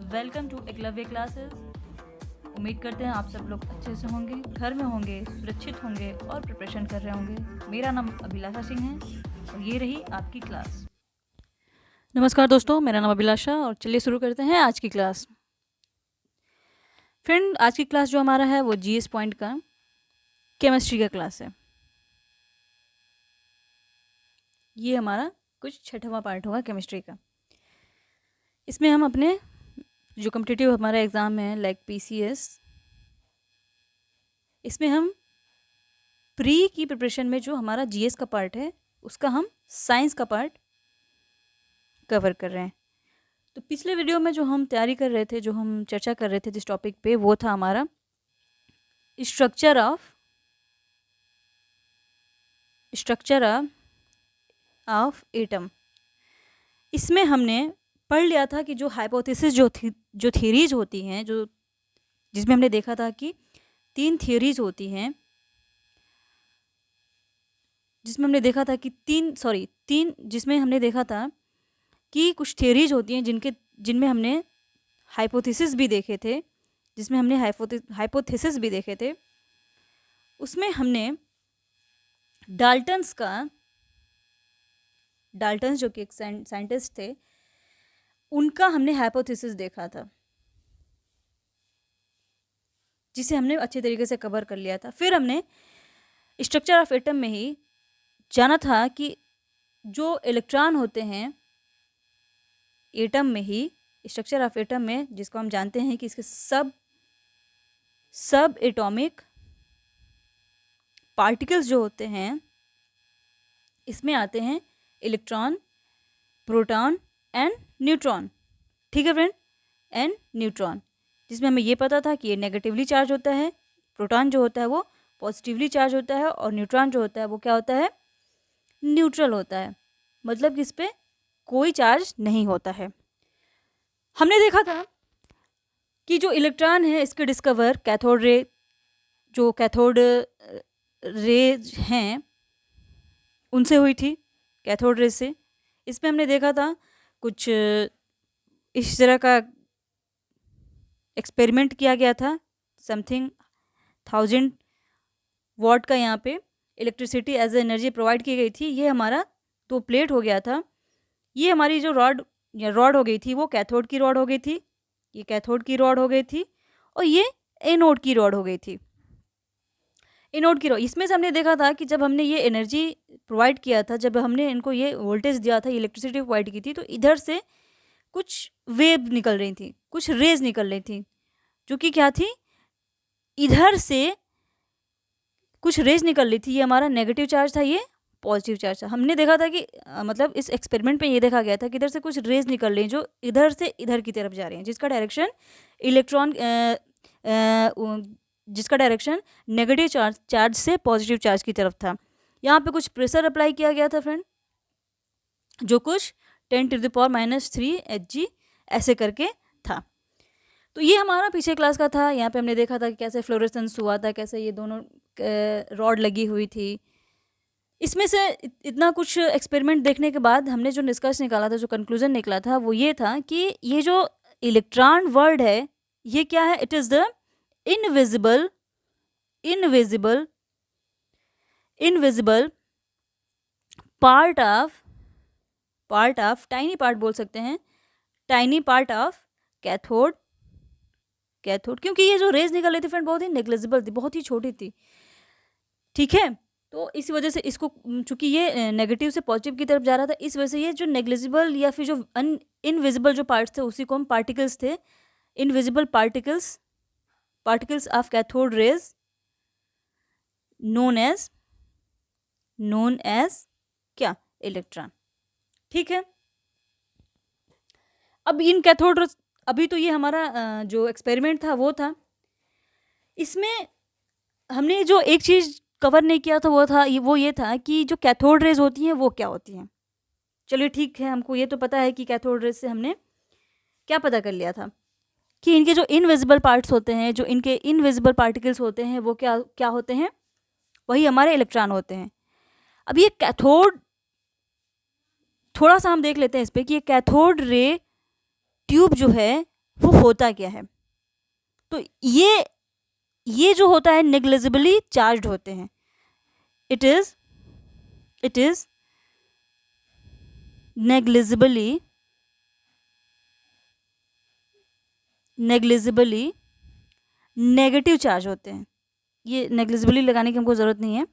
Welcome to Eklavya classes. उम्मीद करते हैं आप सब लोग अच्छे से होंगे, घर में होंगे, सुरक्षित होंगे और प्रिपरेशन कर रहे होंगे। मेरा नाम अभिलाषा सिंह है और ये रही आपकी क्लास। नमस्कार दोस्तों, मेरा नाम अभिलाषा और चलिए शुरू करते हैं आज की क्लास। फ्रेंड, आज की क्लास जो हमारा है वो जीएस पॉइंट का केमिस्ट्री का क्लास है। ये हमारा कुछ छठवां पार्ट होगा केमिस्ट्री का। इसमें हम अपने जो कॉम्पिटिटिव हमारा एग्ज़ाम है लाइक पीसीएस, इसमें हम प्री की प्रिपरेशन में जो हमारा जीएस का पार्ट है उसका हम साइंस का पार्ट कवर कर रहे हैं। तो पिछले वीडियो में जो हम तैयारी कर रहे थे, जो हम चर्चा कर रहे थे जिस टॉपिक पे, वो था हमारा स्ट्रक्चर ऑफ एटम। इसमें हमने पढ़ लिया था कि जो हाइपोथेसिस जो थियरीज होती हैं, जो जिसमें हमने देखा था कि तीन थियरीज होती हैं, जिसमें हमने देखा था कि जिसमें हमने देखा था कि कुछ थियरीज होती हैं जिनमें हमने हाइपोथेसिस भी देखे थे, जिसमें हमने हाइपोथेसिस भी देखे थे। उसमें हमने डाल्टन्स जो कि एक साइंटिस्ट थे, उनका हमने हाइपोथेसिस देखा था, जिसे हमने अच्छे तरीके से कवर कर लिया था। फिर हमने स्ट्रक्चर ऑफ एटम में ही जाना था कि जो इलेक्ट्रॉन होते हैं एटम में ही, स्ट्रक्चर ऑफ एटम में, जिसको हम जानते हैं कि इसके सब एटॉमिक पार्टिकल्स जो होते हैं, इसमें आते हैं इलेक्ट्रॉन, प्रोटॉन एंड न्यूट्रॉन। ठीक है फ्रेंड, एंड न्यूट्रॉन, जिसमें हमें ये पता था कि ये नेगेटिवली चार्ज होता है, प्रोटॉन जो होता है वो पॉजिटिवली चार्ज होता है, और न्यूट्रॉन जो होता है वो क्या होता है, न्यूट्रल होता है, मतलब कि इस पर कोई चार्ज नहीं होता है। हमने देखा था कि जो इलेक्ट्रॉन है इसके डिस्कवर कैथोड रे हैं उनसे हुई थी, कैथोड रे से। इसमें हमने देखा था कुछ इस तरह का एक्सपेरिमेंट किया गया था, समथिंग 1000 वाट का यहाँ पे electricity as a energy provide की गई थी। ये हमारा 2 प्लेट हो गया था। ये हमारी जो रॉड हो गई थी वो कैथोड की रॉड हो गई थी, ये कैथोड की रॉड हो गई थी, और ये एनोड की रॉड हो गई थी। एनोड की रॉड, इसमें से हमने देखा था कि जब हमने ये एनर्जी प्रोवाइड किया था, जब हमने इनको ये वोल्टेज दिया था, इलेक्ट्रिसिटी प्रोवाइड की थी, तो इधर से कुछ वेव निकल रही थी, कुछ रेज निकल रही थी, जो कि क्या थी, इधर से कुछ रेज निकल रही थी। ये हमारा नेगेटिव चार्ज था, ये पॉजिटिव चार्ज था। हमने देखा था कि मतलब इस एक्सपेरिमेंट में ये देखा गया था कि इधर से कुछ रेज निकल रही हैं जो इधर से इधर की तरफ जा रही हैं, जिसका डायरेक्शन जिसका डायरेक्शन नेगेटिव चार्ज से पॉजिटिव चार्ज की तरफ था। यहाँ पे कुछ प्रेशर अप्लाई किया गया था फ्रेंड, जो कुछ 10⁻³ Hg ऐसे करके था। तो ये हमारा पीछे क्लास का था। यहाँ पे हमने देखा था कि कैसे फ्लोरेसेंस हुआ था, कैसे ये दोनों रॉड लगी हुई थी। इसमें से इतना कुछ एक्सपेरिमेंट देखने के बाद हमने जो निष्कर्ष निकाला था, जो कंक्लूजन निकला था, वो ये था कि ये जो इलेक्ट्रॉन वर्ल्ड है ये क्या है, it is the invisible part of tiny part बोल सकते हैं, टाइनी पार्ट ऑफ कैथोड, क्योंकि ये जो रेज निकल रही थी फ्रेंड बहुत ही नेग्लिजिबल थी, बहुत ही छोटी थी। ठीक है, तो इस वजह से इसको, चूंकि ये नेगेटिव से पॉजिटिव की तरफ जा रहा था, इस वजह से ये जो नेग्लिजिबल या फिर जो इनविजिबल जो पार्ट्स थे उसी को हम पार्टिकल्स थे, invisible particles of cathode rays known as क्या, इलेक्ट्रॉन। ठीक है, अब इन कैथोड, अभी तो ये हमारा जो एक्सपेरिमेंट था वो था, इसमें हमने जो एक चीज़ कवर नहीं किया था वो ये था कि जो कैथोड रेज होती हैं वो क्या होती हैं। चलिए ठीक है, हमको ये तो पता है कि कैथोड रेज से हमने क्या पता कर लिया था कि इनके जो इनविजिबल पार्ट्स होते हैं, जो इनके इनविजिबल पार्टिकल्स होते हैं, वो क्या होते हैं, वही हमारे इलेक्ट्रॉन होते हैं। अब ये कैथोड, थोड़ा सा हम देख लेते हैं इस पर कि ये कैथोड रे ट्यूब जो है वो होता क्या है। तो ये जो होता है नेग्लिजिबली चार्ज्ड होते हैं। It is negligibly negative charge होते हैं। ये नेग्लिजिबली लगाने की हमको ज़रूरत नहीं है,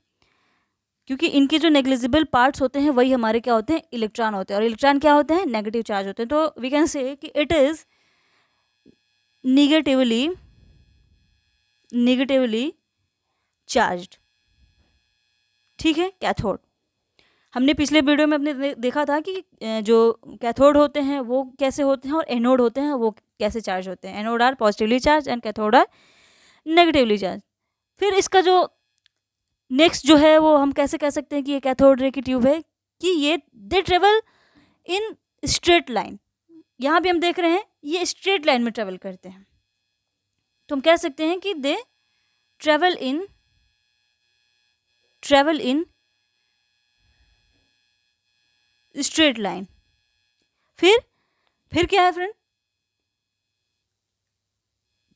क्योंकि इनके जो नेग्लिजिबल पार्ट्स होते हैं वही हमारे क्या होते हैं, इलेक्ट्रॉन होते हैं। और इलेक्ट्रॉन क्या होते हैं, नेगेटिव चार्ज होते हैं। तो वी कैन से कि इट इज़ नेगेटिवली चार्ज्ड। ठीक है, कैथोड। हमने पिछले वीडियो में अपने देखा था कि जो कैथोड होते हैं वो कैसे होते हैं और एनोड होते हैं वो कैसे चार्ज होते हैं। Anode are positively charge and cathode are negatively charge. फिर इसका जो नेक्स्ट जो है वो हम कैसे कह सकते हैं कि ये कैथोड रे की ट्यूब है, कि ये they travel in straight line. यहाँ भी हम देख रहे हैं ये स्ट्रेट लाइन में ट्रेवल करते हैं, तो हम कह सकते हैं कि they travel in straight line. फिर क्या है फ्रेंड,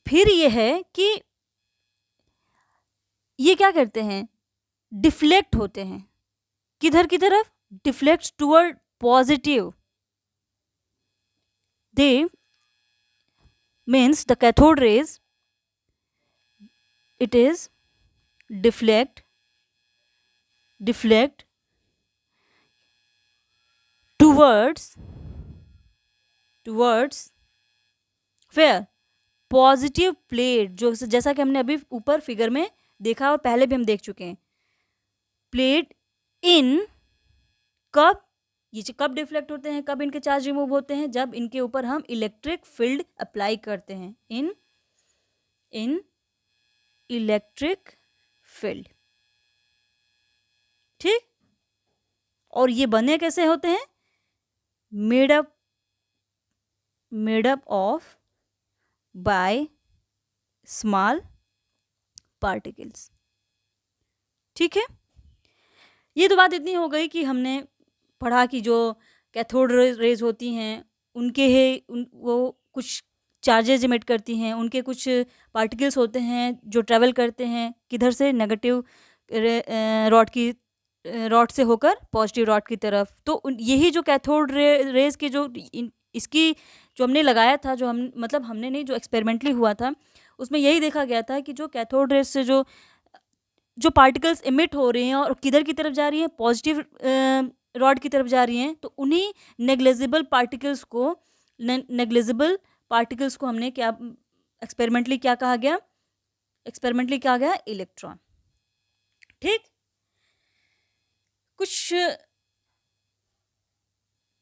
फिर ये है कि ये क्या करते हैं, डिफ्लेक्ट होते हैं। किधर की तरफ, deflect toward positive. They means the cathode rays, it is deflect towards where, positive plate. जो जैसा कि हमने अभी ऊपर फिगर में देखा और पहले भी हम देख चुके हैं, प्लेट इन कब, ये कब डिफ्लेक्ट होते हैं, कब इनके चार्ज रिमूव होते हैं, जब इनके ऊपर हम इलेक्ट्रिक फील्ड अप्लाई करते हैं। इन इलेक्ट्रिक फील्ड। ठीक। और ये बने कैसे होते हैं, made up of by small particles. ठीक है, ये तो बात इतनी हो गई कि हमने पढ़ा कि जो कैथोड रेज होती हैं वो कुछ चार्जेज इमिट करती हैं, उनके कुछ पार्टिकल्स होते हैं जो ट्रैवल करते हैं किधर से, नेगेटिव रॉड से होकर पॉजिटिव रॉड की तरफ। तो यही जो कैथोड रेज के जो इसकी जो हमने लगाया था, जो हमने नहीं, जो एक्सपेरिमेंटली हुआ था उसमें यही देखा गया था कि जो कैथोड रेज से जो पार्टिकल्स इमिट हो रही हैं और किधर की तरफ जा रही हैं, पॉजिटिव रॉड की तरफ जा रही हैं। तो उन्हीं नेग्लिजिबल पार्टिकल्स को हमने क्या एक्सपेरिमेंटली क्या कहा गया, इलेक्ट्रॉन। ठीक, कुछ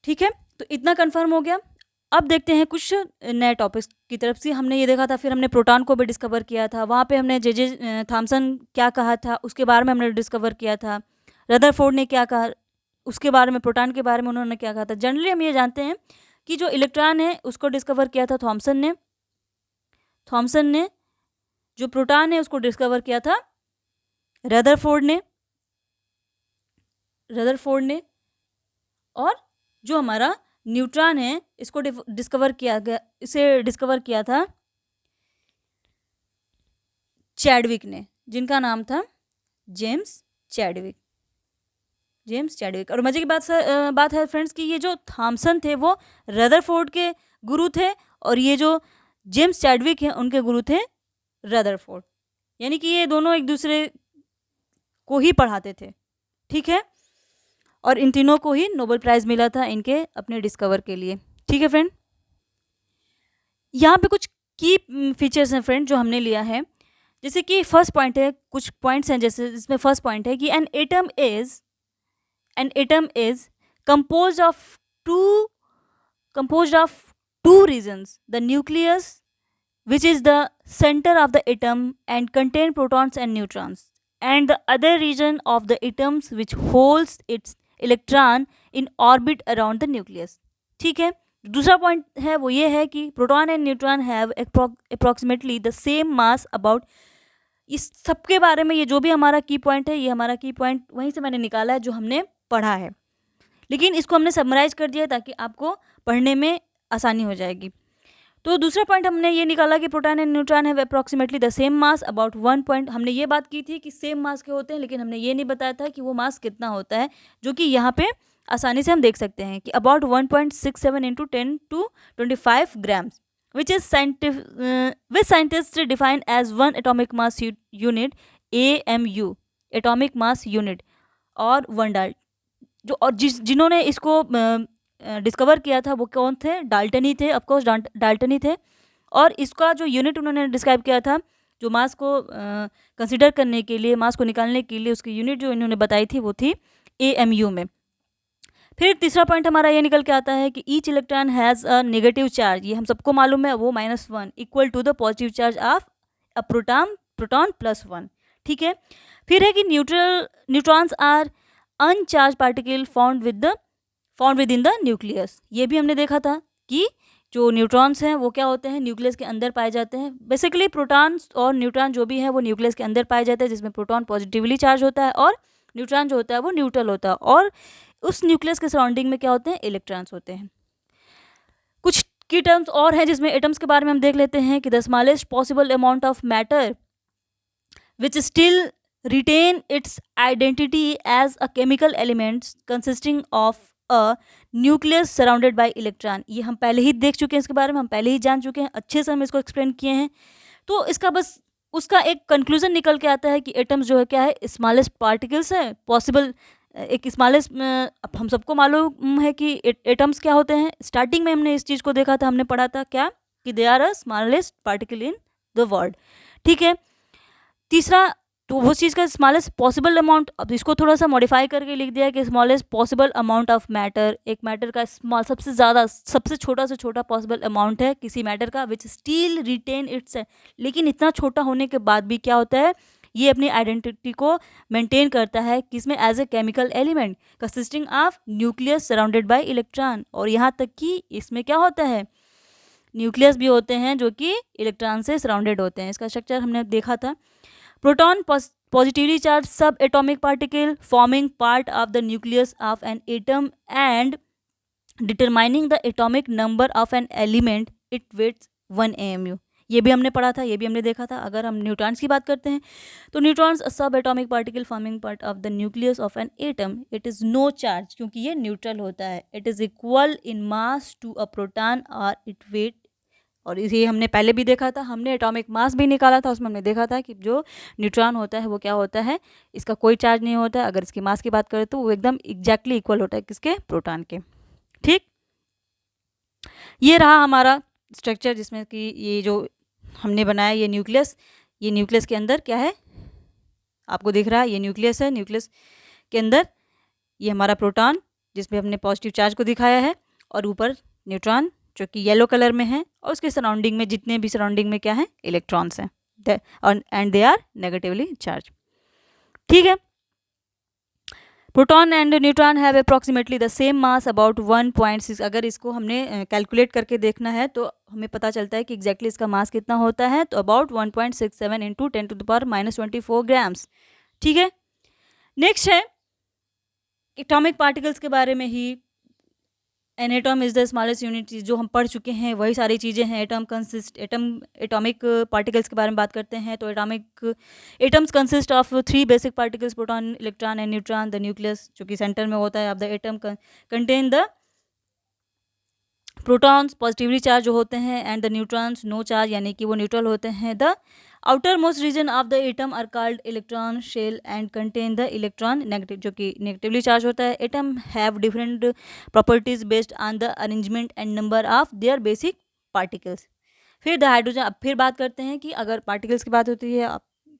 ठीक है, तो इतना कंफर्म हो गया। अब देखते हैं कुछ नए टॉपिक्स की तरफ से। हमने ये देखा था, फिर हमने प्रोटॉन को भी डिस्कवर किया था। वहाँ पे हमने जे थॉमसन क्या कहा था उसके बारे में हमने डिस्कवर किया था। रदरफोर्ड ने क्या कहा उसके बारे में, प्रोटॉन के बारे में उन्होंने क्या कहा था। जनरली हम ये जानते हैं कि जो इलेक्ट्रॉन है उसको डिस्कवर किया था थॉमसन ने। जो प्रोटॉन है उसको डिस्कवर किया था रदरफोर्ड ने। और जो हमारा न्यूट्रॉन है इसको डिस्कवर किया था चैडविक ने, जिनका नाम था जेम्स चैडविक। और मजे की बात है फ्रेंड्स कि ये जो थॉमसन थे वो रदरफोर्ड के गुरु थे और ये जो जेम्स चैडविक हैं उनके गुरु थे रदरफोर्ड। यानी कि ये दोनों एक दूसरे को ही पढ़ाते थे। ठीक है, और इन तीनों को ही नोबेल प्राइज़ मिला था इनके अपने डिस्कवर के लिए। ठीक है फ्रेंड, यहाँ पे कुछ की फीचर्स हैं फ्रेंड जो हमने लिया है। जैसे कि फर्स्ट पॉइंट है, कुछ पॉइंट्स हैं जैसे इसमें फर्स्ट पॉइंट है कि an atom is composed of two regions, the nucleus, which is the center of the atom and contain protons and neutrons, and the other region of the atoms which holds its electron in orbit around the nucleus. ठीक है, दूसरा point है वो ये है कि proton and neutron have approximately the same mass about. इस सब के बारे में ये जो भी हमारा की पॉइंट है, ये हमारा की पॉइंट वहीं से मैंने निकाला है जो हमने पढ़ा है, लेकिन इसको हमने समराइज कर दिया ताकि आपको पढ़ने में आसानी हो जाएगी। तो दूसरा पॉइंट हमने ये निकाला कि proton and neutron have approximately the same mass about 1 point. हमने ये बात की थी कि सेम मास के होते हैं, लेकिन हमने ये नहीं बताया था कि वो मास कितना होता है, जो कि यहाँ पे आसानी से हम देख सकते हैं कि about 1.67 into 10⁻25 grams, which is scientist define as one atomic mass unit, AMU, atomic mass unit, और वन डाल जो और जिन्होंने इसको डिस्कवर किया था वो कौन थे? डाल्टन ही थे, ऑफकोर्स डाल्टन ही थे। और इसका जो यूनिट उन्होंने डिस्क्राइब किया था, जो मास को कंसिडर करने के लिए, मास को निकालने के लिए उसकी यूनिट जो इन्होंने बताई थी वो थी AMU में। फिर तीसरा पॉइंट हमारा ये निकल के आता है कि each electron has a negative charge, ये हम सबको मालूम है, वो -1 equal to the positive charge of a proton +1। ठीक है। फिर है कि neutrons are uncharged particle found within the nucleus. ये भी हमने देखा था कि जो न्यूट्रॉन्स हैं वो क्या होते हैं, न्यूक्लियस के अंदर पाए जाते हैं। बेसिकली प्रोटॉन्स और न्यूट्रॉन जो भी हैं वो न्यूक्लियस के अंदर पाए जाते हैं, जिसमें प्रोटॉन पॉजिटिवली चार्ज होता है और न्यूट्रॉन जो होता है वो न्यूट्रल होता है, और उस न्यूक्लियस के सराउंडिंग में क्या होते हैं? इलेक्ट्रॉन्स होते हैं। कुछ की टर्म्स और हैं जिसमें एटम्स के बारे में हम देख लेते हैं कि the smallest possible amount of matter which still retain its identity as a chemical element consisting of a nucleus surrounded by electron। ये हम पहले ही देख चुके हैं, इसके बारे में हम पहले ही जान चुके हैं, अच्छे से हम इसको एक्सप्लेन किए हैं। तो इसका बस उसका एक कंक्लूजन निकल के आता है कि एटम्स जो है क्या है, स्मॉलेस्ट पार्टिकल्स है पॉसिबल। एक स्मॉलेस्ट, हम सबको मालूम है कि एटम्स क्या होते हैं। स्टार्टिंग में हमने इस चीज़ को देखा था, हमने पढ़ा था क्या कि they are a smallest particle in the world. ठीक है। तीसरा, तो वो चीज़ का स्मॉलेस्ट पॉसिबल अमाउंट, अब इसको थोड़ा सा मॉडिफाई करके लिख दिया कि smallest possible amount of matter, एक मैटर का स्मॉल, सबसे छोटा से छोटा पॉसिबल अमाउंट है किसी मैटर का, विच स्टिल रिटेन इट्स। लेकिन इतना छोटा होने के बाद भी क्या होता है, ये अपनी आइडेंटिटी को मेंटेन करता है, किसमें? As a chemical element consisting of nucleus surrounded by electron. और यहाँ तक कि इसमें क्या होता है, न्यूक्लियस भी होते हैं जो कि इलेक्ट्रॉन से सराउंडेड होते हैं। इसका स्ट्रक्चर हमने देखा था। Proton positively charged subatomic particle forming part of the nucleus of an atom and determining the atomic number of an element it weighs 1 AMU। ये भी हमने पढ़ा था, ये भी हमने देखा था। अगर हम न्यूट्रॉन्स की बात करते हैं तो neutrons subatomic particle forming part of the nucleus of an atom, it is no charge, क्योंकि ये न्यूट्रल होता है। It is equal in mass to a proton और इट वेट, और ये हमने पहले भी देखा था, हमने एटॉमिक मास भी निकाला था, उसमें हमने देखा था कि जो न्यूट्रॉन होता है वो क्या होता है, इसका कोई चार्ज नहीं होता है। अगर इसकी मास की बात करें तो वो एकदम एग्जैक्टली इक्वल होता है किसके? प्रोटॉन के। ठीक, ये रहा हमारा स्ट्रक्चर जिसमें कि ये जो हमने बनाया, ये न्यूक्लियस के अंदर क्या है, आपको दिख रहा है, ये न्यूक्लियस है। न्यूक्लियस के अंदर ये हमारा प्रोटॉन जिसमें हमने पॉजिटिव चार्ज को दिखाया है, और ऊपर न्यूट्रॉन जो कि येलो कलर में है, और उसके सराउंडिंग में जितने भी सराउंडिंग में क्या है, इलेक्ट्रॉन्स हैं, and they are negatively charge. ठीक है। Proton and neutron have approximately the same mass about 1.6। अगर इसको हमने कैलकुलेट करके देखना है तो हमें पता चलता है कि एग्जैक्टली इसका मास कितना होता है, तो अबाउट 1.67 इंटू 10⁻⁻24 ग्राम्स। ठीक है। नेक्स्ट है एटॉमिक पार्टिकल्स के बारे में ही। An atom is the smallest unit, जो हम पढ़ चुके हैं वही सारी चीज़ें हैं। एटॉमिक पार्टिकल्स के बारे में बात करते हैं तो atoms consist of 3 basic particles, proton, electron and neutron. The nucleus जो कि सेंटर में होता है of the atom contain the protons positively charge जो होते हैं, and the neutrons no charge, यानी कि वो न्यूट्रल होते हैं। The outermost region of the atom are called electron shell and contain the electron negative, जो कि नेगेटिवली चार्ज होता है। Atom have different properties based on the arrangement and number of their basic particles. फिर the hydrogen, अब फिर बात करते हैं कि अगर पार्टिकल्स की बात होती है,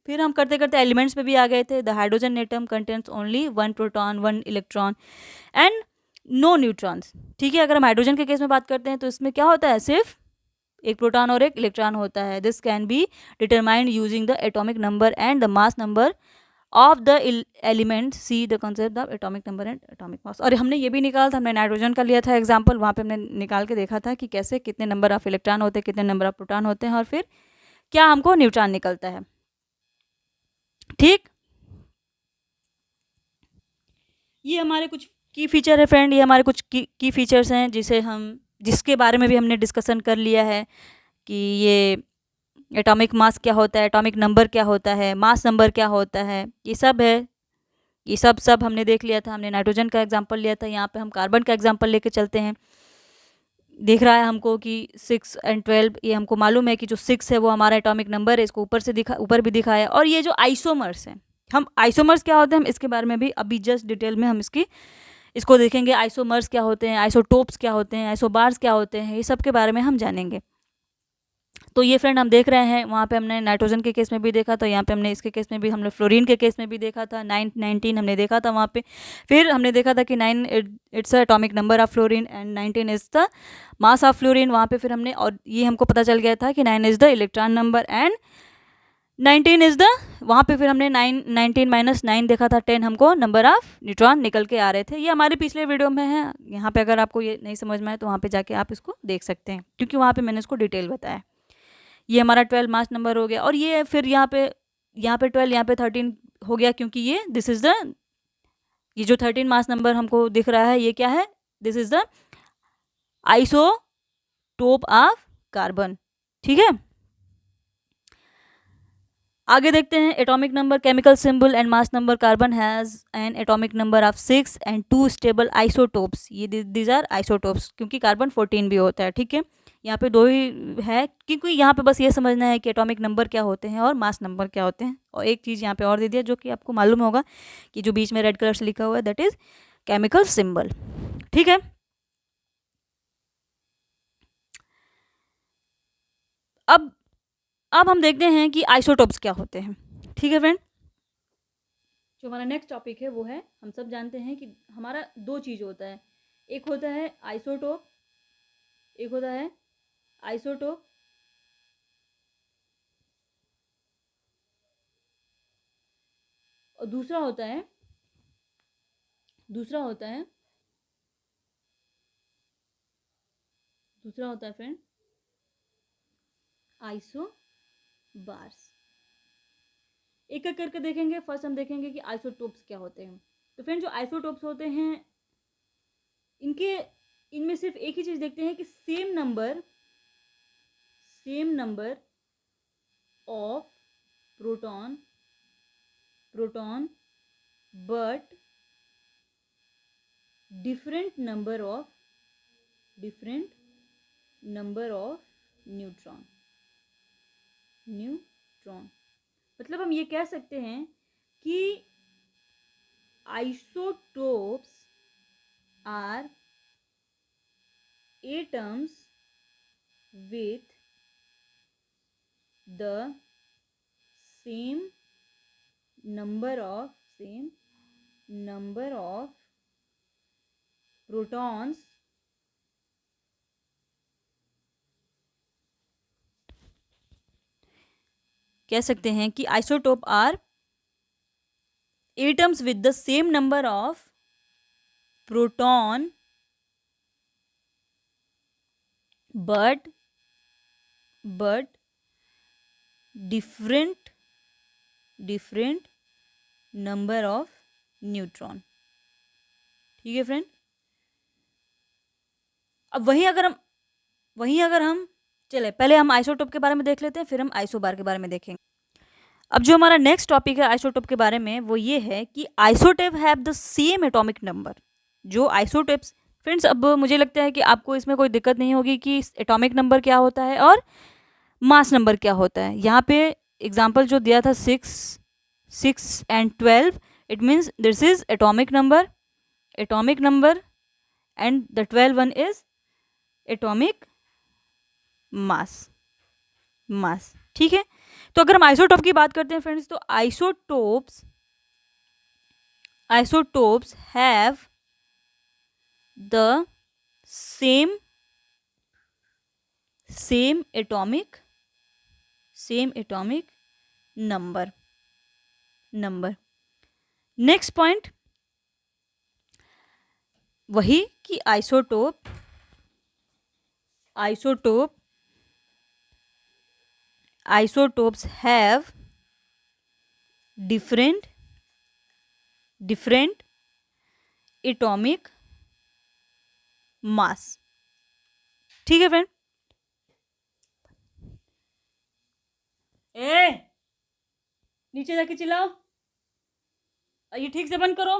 फिर हम करते करते एलिमेंट्स पे भी आ गए थे। The hydrogen atom contains only 1 proton 1 electron and no neutrons. ठीक है। अगर हम हाइड्रोजन के केस में बात करते हैं तो इसमें क्या होता है, सिर्फ एक प्रोटॉन और एक इलेक्ट्रॉन होता है। This can be determined using the atomic number and the mass number of the element. See the concept of atomic number and atomic mass. और हमने ये भी निकाला था, हमने नाइट्रोजन का लिया था एग्जाम्पल, वहाँ पे हमने निकाल के देखा था कि कैसे कितने नंबर ऑफ इलेक्ट्रॉन होते हैं, कितने नंबर ऑफ प्रोटॉन होते हैं, और फिर क्या हमको न्यूट्रॉन निकलता है। ठीक, ये हमारे कुछ की फीचर है फ्रेंड, ये हमारे कुछ की फीचर्स हैं जिसे हम जिसके बारे में भी हमने डिस्कशन कर लिया है कि ये एटॉमिक मास क्या होता है, एटॉमिक नंबर क्या होता है, मास नंबर क्या होता है, ये सब है। ये सब हमने देख लिया था। हमने नाइट्रोजन का एग्जांपल लिया था, यहाँ पे हम कार्बन का एग्जांपल लेके चलते हैं। दिख रहा है हमको कि 6 और 12, ये हमको मालूम है कि जो 6 है वो हमारा एटॉमिक नंबर है, इसको ऊपर भी दिखाया है। और ये जो आइसोमर्स हैं, हम आइसोमर्स क्या होते हैं हम इसके बारे में भी अभी जस्ट डिटेल में हम इसको देखेंगे। आइसोमर्स क्या होते हैं, आइसोटोप्स क्या होते हैं, आइसोबार्स क्या होते हैं, ये सब के बारे में हम जानेंगे। तो ये फ्रेंड हम देख रहे हैं, वहाँ पे हमने नाइट्रोजन के केस में भी देखा था, यहाँ पे हमने इसके केस में भी, हमने फ्लोरीन के केस में भी देखा था। 19 हमने देखा था वहाँ पे। फिर हमने देखा था कि 9 it's a atomic number of fluorine and 19 is the mass of fluorine. वहाँ पे फिर हमने, और ये हमको पता चल गया था कि 9 is the electron number and 19 is the, वहाँ पे फिर हमने 19 - 9 देखा था, 10 हमको नंबर ऑफ न्यूट्रॉन निकल के आ रहे थे। ये हमारे पिछले वीडियो में है। यहाँ पे अगर आपको ये नहीं समझ में आए तो वहाँ पे जाके आप इसको देख सकते हैं, क्योंकि वहाँ पे मैंने इसको डिटेल बताया। ये हमारा 12 मास नंबर हो गया। और ये फिर यहाँ पे 12, यहाँ पे 13 हो गया, क्योंकि ये दिस इज द, ये जो 13 मास नंबर हमको दिख रहा है ये क्या है, this is the isotope of carbon. ठीक है, आगे देखते हैं। Atomic number, chemical symbol and mass number. Carbon has an atomic number of 6 and 2 stable isotopes. ये दीज आर आइसोटोप्स, क्योंकि कार्बन 14 भी होता है। ठीक है, यहाँ पे 2 ही है, क्योंकि यहाँ पे बस ये समझना है कि एटॉमिक नंबर क्या होते हैं और मास नंबर क्या होते हैं। और एक चीज़ यहाँ पे और दे दिया जो कि आपको मालूम होगा कि जो बीच में रेड कलर से लिखा हुआ है, दैट इज केमिकल सिंबल। ठीक है, अब हम देखते हैं कि आइसोटोप्स क्या होते हैं। ठीक है फ्रेंड, जो हमारा नेक्स्ट टॉपिक है वो है, हम सब जानते हैं कि हमारा 2 चीज़ होता है। एक होता है आइसोटोप, एक होता है आइसोटोप, और दूसरा होता है दूसरा होता है फ्रेंड आइसोबार्स। एक एक करके देखेंगे। फर्स्ट हम देखेंगे कि आइसोटोप्स क्या होते हैं। तो फ्रेंड, जो आइसोटोप्स होते हैं, इनमें सिर्फ एक ही चीज़ देखते हैं कि same number of proton but different number of neutron. मतलब हम ये कह सकते हैं कि isotopes are atoms with the same number of protons कह सकते हैं कि isotope are atoms with the same number of proton but different number of neutron. ठीक है फ्रेंड, अब वहीं अगर हम चले, पहले हम आइसोटोप के बारे में देख लेते हैं, फिर हम आइसोबार के बारे में देखेंगे। अब जो हमारा नेक्स्ट टॉपिक है आइसोटोप के बारे में, वो ये है कि isotope have the same atomic number. जो आइसोटोप्स, फ्रेंड्स, अब मुझे लगता है कि आपको इसमें कोई दिक्कत नहीं होगी कि एटॉमिक नंबर क्या होता है और मास नंबर क्या होता है। यहाँ पे एग्जाम्पल जो दिया था 6 and 12, it means this is atomic number and the 12 one is atomic mass. ठीक है, तो अगर हम आइसोटोप की बात करते हैं फ्रेंड्स, तो isotopes have the same atomic number. Next point वही कि isotopes have different atomic mass. ठीक है फ्रेंड। ए नीचे जाके चिल्लाओ, ये ठीक से बंद करो।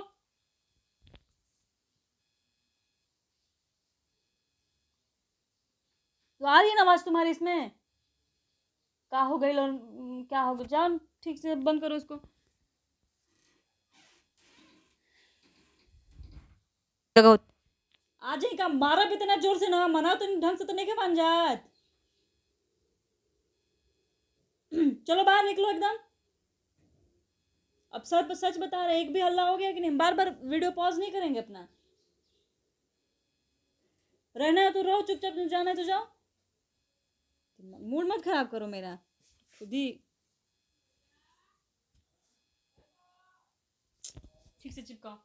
तो आ रही है ना आवाज तुम्हारी इसमें? क्या हो गई? क्या हो गया? जाओ ठीक से बंद करो इसको। आज ही का मारा भी इतना जोर से ना, मना तो ढंग से तो नहीं के मान जात। चलो बाहर निकलो एकदम। अब सब सच बता रहे, एक भी हल्ला हो गया कि नहीं? बार बार वीडियो पॉज नहीं करेंगे अपना। रहना है तो रहो, चुपचाप जाना है तो जाओ। मूड मत खराब करो मेरा खुद ही। ठीक से चिपकाओ।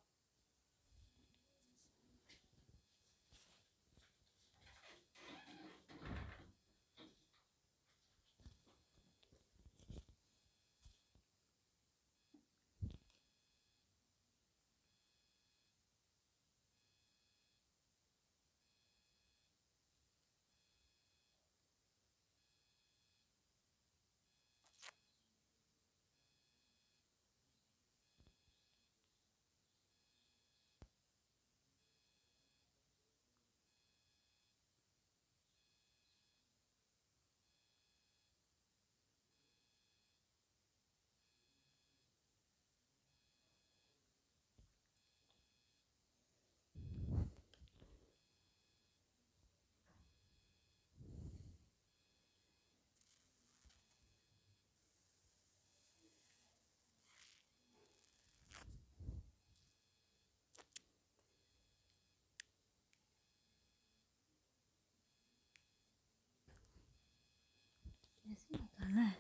ऐसे निकालना है।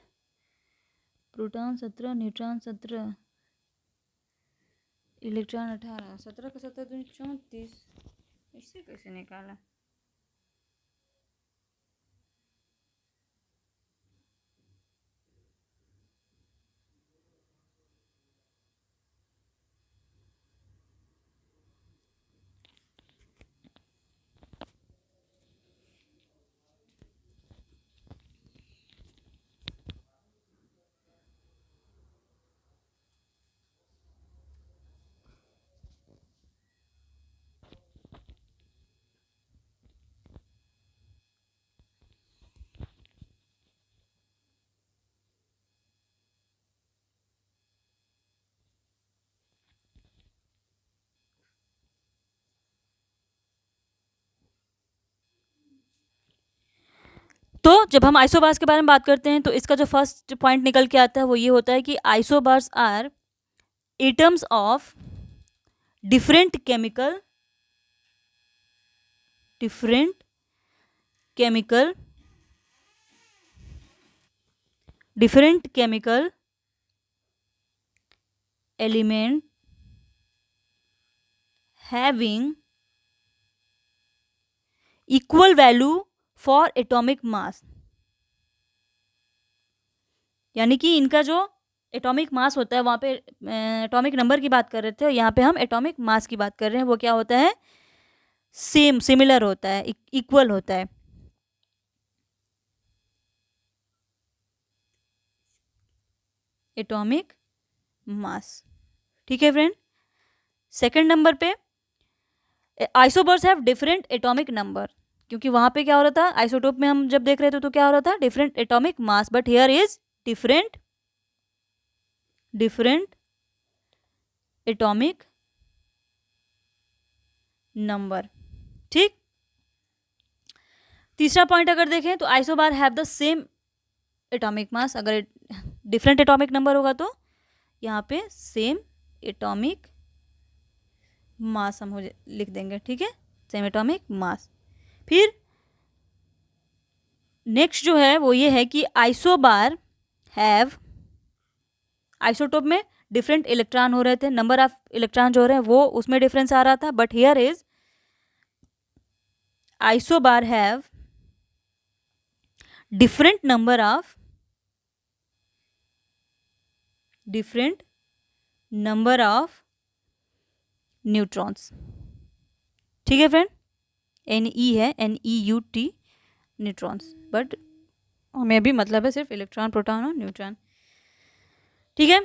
Proton 17, neutron 17, electron 18। 17 का 17 दूनी 34। इससे कैसे निकाला? तो जब हम आइसोबार्स के बारे में बात करते हैं तो इसका जो फर्स्ट पॉइंट निकल के आता है वो ये होता है कि isobars are atoms of different chemical element having equal value for atomic mass। यानी कि इनका जो एटॉमिक मास होता है, वहाँ पे एटॉमिक नंबर की बात कर रहे थे, यहाँ पे हम एटॉमिक मास की बात कर रहे हैं। वो क्या होता है? सेम, सिमिलर होता है, इक्वल होता है। Atomic mass. ठीक है फ्रेंड। सेकंड नंबर पे आइसोबर्स हैव डिफरेंट एटॉमिक नंबर, क्योंकि वहाँ पे क्या हो रहा था, आइसोटोप में हम जब देख रहे थे तो क्या हो रहा था? Different atomic mass, but here is different atomic number. ठीक। तीसरा पॉइंट अगर देखें तो isobar have the same atomic mass. अगर डिफरेंट एटॉमिक नंबर होगा तो यहाँ पे सेम एटॉमिक मास हम लिख देंगे। ठीक है, सेम एटॉमिक मास। फिर नेक्स्ट जो है वो ये है कि आइसोबार हैव, आइसोटोप में डिफरेंट इलेक्ट्रॉन हो रहे थे, नंबर ऑफ इलेक्ट्रॉन जो हो रहे हैं वो उसमें डिफरेंस आ रहा था, but here is isobar have different number of neutrons. ठीक है फ्रेंड, NE है, NEUT, न्यूट्रॉन्स, बट हमें भी मतलब है सिर्फ इलेक्ट्रॉन, प्रोटॉन और न्यूट्रॉन। ठीक है,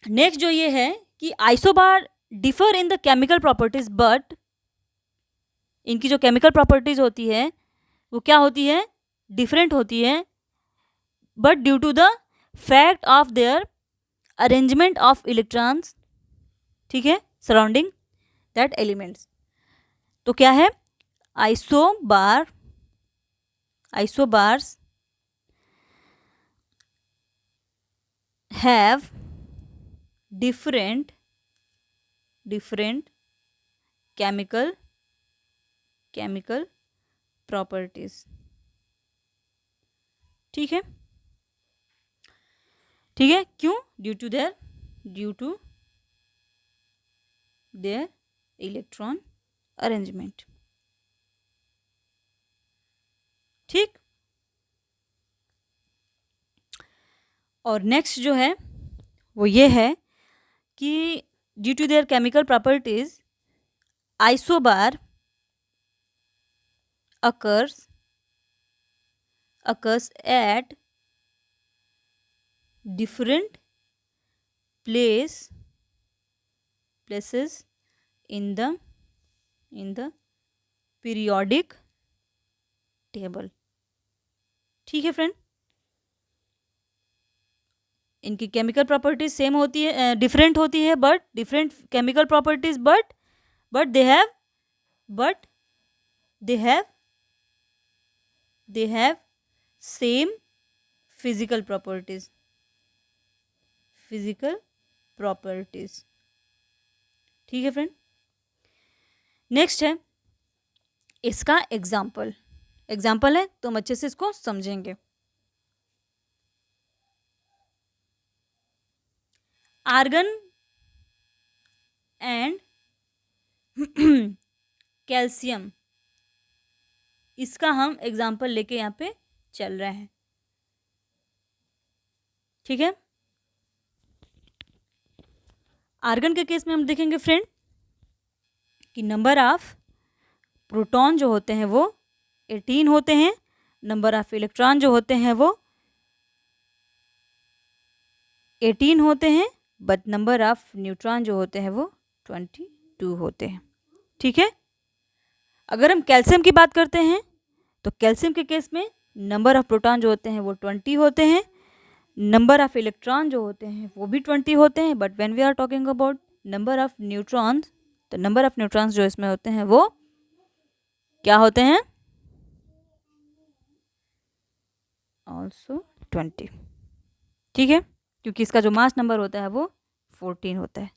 नेक्स्ट जो ये है कि isobar differ in the chemical properties, but इनकी जो केमिकल प्रॉपर्टीज होती है वो क्या होती है, डिफरेंट होती है, but due to the fact of their arrangement of electrons, ठीक है, सराउंडिंग दैट एलिमेंट्स। तो क्या है, isobars have different chemical properties। ठीक है, क्यों, due to their electron arrangement. ठीक, और नेक्स्ट जो है वो ये है कि due to their chemical properties isobar occurs at different places in the periodic table। ठीक है फ्रेंड, इनकी केमिकल प्रॉपर्टीज सेम होती है, डिफरेंट होती है, but different chemical properties, but they have same physical properties. ठीक है फ्रेंड, नेक्स्ट है इसका एग्जाम्पल है, तो हम अच्छे से इसको समझेंगे। आर्गन एंड कैल्शियम, इसका हम एग्जाम्पल लेके यहाँ पे चल रहे हैं। ठीक है, आर्गन के केस में हम देखेंगे फ्रेंड कि नंबर ऑफ प्रोटॉन जो होते हैं वो 18 होते हैं, नंबर ऑफ इलेक्ट्रॉन जो होते हैं वो 18 होते हैं, बट नंबर ऑफ न्यूट्रॉन जो होते हैं वो 22 होते हैं। ठीक है, अगर हम कैल्शियम की बात करते हैं तो कैल्शियम के केस में नंबर ऑफ प्रोटॉन जो होते हैं वो 20 होते हैं, नंबर ऑफ इलेक्ट्रॉन जो होते हैं वो भी 20 होते हैं, but when we are talking about number of neutrons, तो नंबर ऑफ न्यूट्रॉन्स जो इसमें होते हैं वो क्या होते हैं, ऑल्सो 20। ठीक है, क्योंकि इसका जो मास नंबर होता है वो 14 होता है।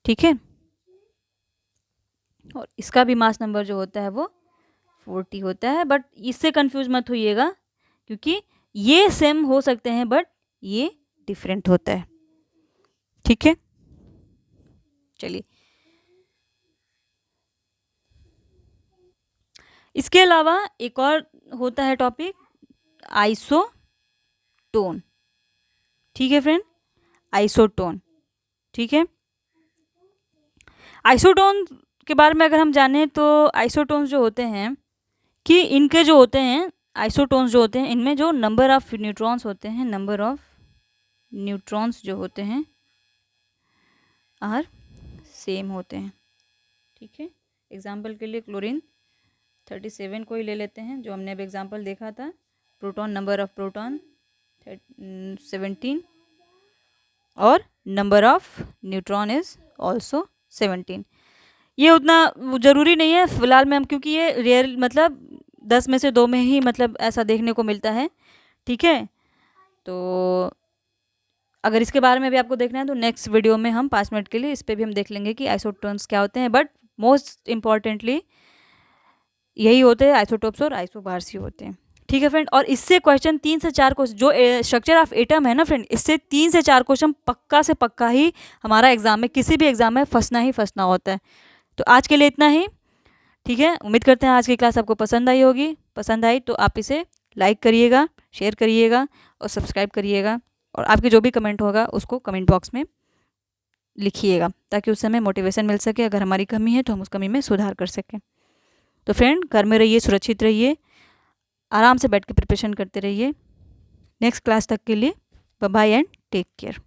ठीक है, और इसका भी मास नंबर जो होता है वो 40 होता है, बट इससे कंफ्यूज मत होइएगा क्योंकि ये सेम हो सकते हैं बट ये डिफरेंट होता है। ठीक है, चलिए इसके अलावा एक और होता है टॉपिक आइसोटोन। ठीक है फ्रेंड, आइसोटोन। ठीक है, आइसोटोन के बारे में अगर हम जानें तो आइसोटोन्स जो होते हैं कि इनके जो होते हैं आइसोटोन्स जो होते हैं इनमें जो नंबर ऑफ न्यूट्रॉन्स होते हैं, नंबर ऑफ न्यूट्रॉन्स जो होते हैं आर सेम होते हैं। ठीक है, एग्जाम्पल के लिए क्लोरीन 37 को ही ले लेते हैं जो हमने अब एग्जाम्पल देखा था। प्रोटॉन, नंबर ऑफ प्रोटॉन 17 और number of neutron is also 17। ये उतना ज़रूरी नहीं है फिलहाल में हम, क्योंकि ये रेयर मतलब 10 में से 2 में ही मतलब ऐसा देखने को मिलता है। ठीक है, तो अगर इसके बारे में भी आपको देखना है तो नेक्स्ट वीडियो में हम 5 मिनट के लिए इस पर भी हम देख लेंगे कि आइसोटोन्स क्या होते हैं, बट मोस्ट इम्पॉर्टेंटली यही होते हैं, आइसोटोप्स और आइसोबार्स ही होते हैं। ठीक है फ्रेंड, और इससे क्वेश्चन 3 से 4 क्वेश्चन जो स्ट्रक्चर ऑफ एटम है ना फ्रेंड, इससे 3 से 4 क्वेश्चन पक्का से पक्का ही हमारा एग्जाम में, किसी भी एग्जाम में फंसना होता है। तो आज के लिए इतना ही। ठीक है, उम्मीद करते हैं आज की क्लास आपको पसंद आई होगी। पसंद आई तो आप इसे लाइक करिएगा, शेयर करिएगा और सब्सक्राइब करिएगा, और आपके जो भी कमेंट होगा उसको कमेंट बॉक्स में लिखिएगा ताकि उस समय मोटिवेशन मिल सके। अगर हमारी कमी है तो हम उस कमी में सुधार कर सकें। तो फ्रेंड, घर में रहिए, सुरक्षित रहिए आराम से बैठ के प्रिपरेशन करते रहिए। नेक्स्ट क्लास तक के लिए bye bye and take care.